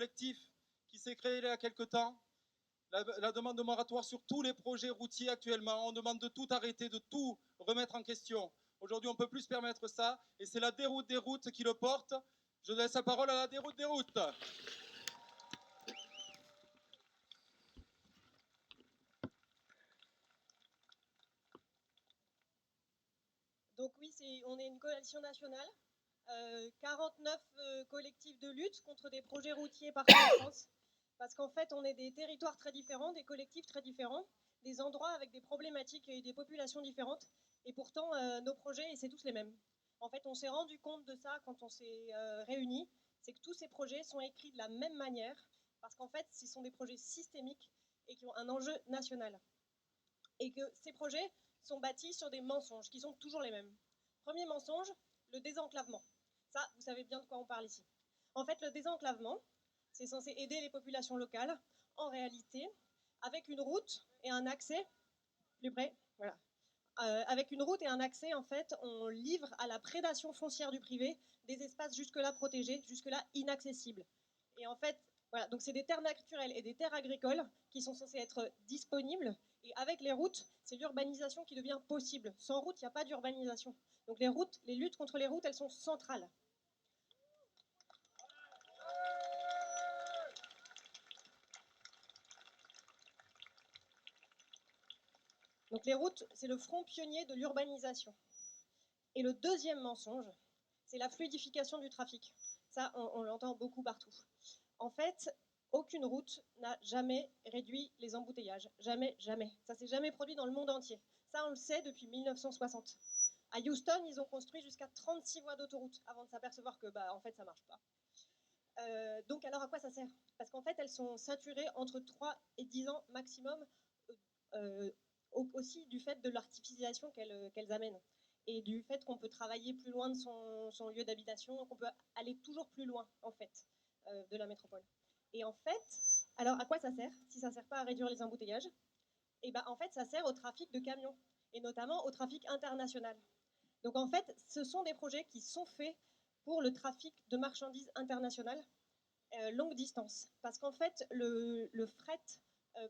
collectif qui s'est créé il y a quelque temps. La demande de moratoire sur tous les projets routiers actuellement. On demande de tout arrêter, de tout remettre en question. Aujourd'hui, on ne peut plus se permettre ça. Et c'est la déroute des routes qui le porte. Je laisse la parole à la déroute des routes. Donc oui, on est une coalition nationale, 49 collectifs de lutte contre des projets routiers partout en France. Parce qu'en fait, on est des territoires très différents, des collectifs très différents, des endroits avec des problématiques et des populations différentes. Et pourtant, nos projets, c'est tous les mêmes. En fait, on s'est rendu compte de ça quand on s'est réunis, c'est que tous ces projets sont écrits de la même manière, parce qu'en fait, ce sont des projets systémiques et qui ont un enjeu national. Et que ces projets sont bâtis sur des mensonges qui sont toujours les mêmes. Premier mensonge, le désenclavement. Ça, vous savez bien de quoi on parle ici. En fait, le désenclavement, c'est censé aider les populations locales. En réalité, avec une route et un accès, plus près, voilà. Avec une route et un accès, en fait, on livre à la prédation foncière du privé des espaces jusque-là protégés, jusque-là inaccessibles. Et en fait, voilà, donc c'est des terres naturelles et des terres agricoles qui sont censées être disponibles. Et avec les routes, c'est l'urbanisation qui devient possible. Sans route, il n'y a pas d'urbanisation. Donc les routes, les luttes contre les routes, elles sont centrales. Donc les routes, c'est le front pionnier de l'urbanisation. Et le deuxième mensonge, c'est la fluidification du trafic. Ça, on l'entend beaucoup partout. En fait, aucune route n'a jamais réduit les embouteillages. Jamais, jamais. Ça s'est jamais produit dans le monde entier. Ça, on le sait depuis 1960. À Houston, ils ont construit jusqu'à 36 voies d'autoroute avant de s'apercevoir que, en fait, ça marche pas. Donc, alors à quoi ça sert? Parce qu'en fait, elles sont saturées entre 3 et 10 ans maximum, aussi du fait de l'artificialisation qu'elles amènent et du fait qu'on peut travailler plus loin de son lieu d'habitation, qu'on peut aller toujours plus loin, en fait, de la métropole. Et en fait, alors à quoi ça sert si ça ne sert pas à réduire les embouteillages? Et en fait, ça sert au trafic de camions, et notamment au trafic international. Donc en fait, ce sont des projets qui sont faits pour le trafic de marchandises internationales longue distance. Parce qu'en fait, le fret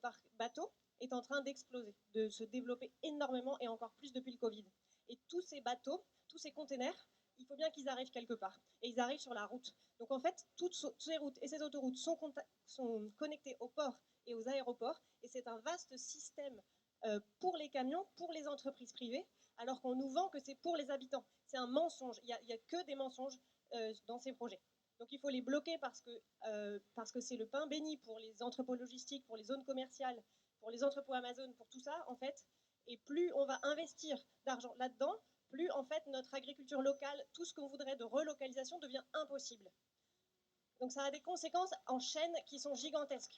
par bateau est en train d'exploser, de se développer énormément et encore plus depuis le Covid. Et tous ces bateaux, tous ces containers, il faut bien qu'ils arrivent quelque part. Et ils arrivent sur la route. Donc en fait, toutes ces routes et ces autoroutes sont connectées aux ports et aux aéroports. Et c'est un vaste système pour les camions, pour les entreprises privées, alors qu'on nous vend que c'est pour les habitants. C'est un mensonge. Il n'y a que des mensonges dans ces projets. Donc il faut les bloquer parce que c'est le pain béni pour les entrepôts logistiques, pour les zones commerciales, pour les entrepôts Amazon, pour tout ça, en fait. Et plus on va investir d'argent là-dedans, plus en fait notre agriculture locale, tout ce qu'on voudrait de relocalisation devient impossible. Donc ça a des conséquences en chaîne qui sont gigantesques.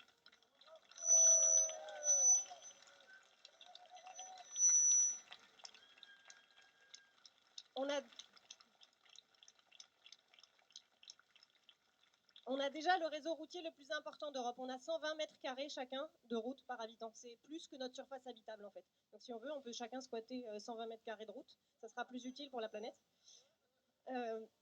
On a déjà le réseau routier le plus important d'Europe. On a 120 mètres carrés chacun de route par habitant. C'est plus que notre surface habitable en fait. Donc si on veut, on peut chacun squatter 120 mètres carrés de route. Ça sera plus utile pour la planète.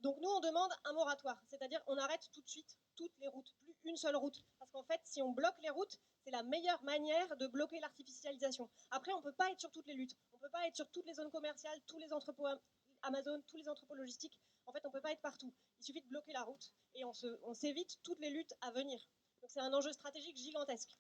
Donc nous, on demande un moratoire. C'est-à-dire on arrête tout de suite toutes les routes, plus une seule route. Parce qu'en fait, si on bloque les routes, c'est la meilleure manière de bloquer l'artificialisation. Après, on ne peut pas être sur toutes les luttes. On ne peut pas être sur toutes les zones commerciales, tous les entrepôts Amazon, tous les entrepôts logistiques. En fait, on ne peut pas être partout. Il suffit de bloquer la route et on s'évite toutes les luttes à venir. Donc c'est un enjeu stratégique gigantesque.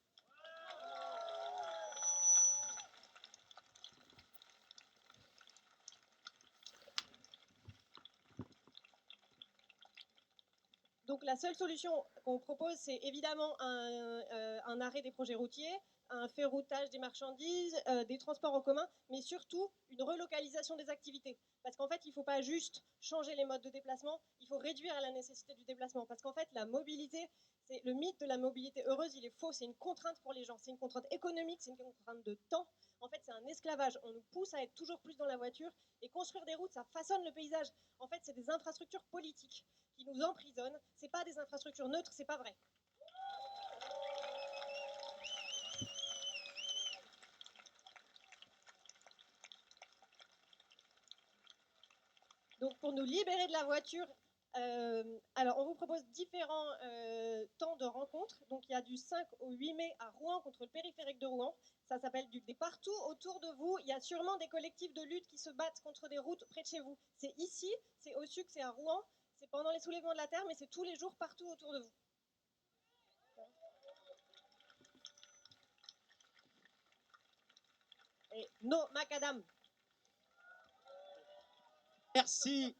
Donc la seule solution qu'on propose, c'est évidemment un arrêt des projets routiers, un ferroutage des marchandises, des transports en commun, mais surtout une relocalisation des activités. Parce qu'en fait, il ne faut pas juste changer les modes de déplacement, il faut réduire la nécessité du déplacement. Parce qu'en fait, la mobilité, le mythe de la mobilité heureuse, il est faux, c'est une contrainte pour les gens, c'est une contrainte économique, c'est une contrainte de temps. En fait, c'est un esclavage. On nous pousse à être toujours plus dans la voiture et construire des routes, ça façonne le paysage. En fait, c'est des infrastructures politiques qui nous emprisonnent. C'est pas des infrastructures neutres, c'est pas vrai. Donc pour nous libérer de la voiture, Alors, on vous propose différents temps de rencontre. Donc, il y a du 5 au 8 mai à Rouen contre le périphérique de Rouen. Ça s'appelle des partout autour de vous. Il y a sûrement des collectifs de lutte qui se battent contre des routes près de chez vous. C'est ici, c'est au Suc, c'est à Rouen, c'est pendant les soulèvements de la terre, mais c'est tous les jours partout autour de vous. Et no macadam. Merci.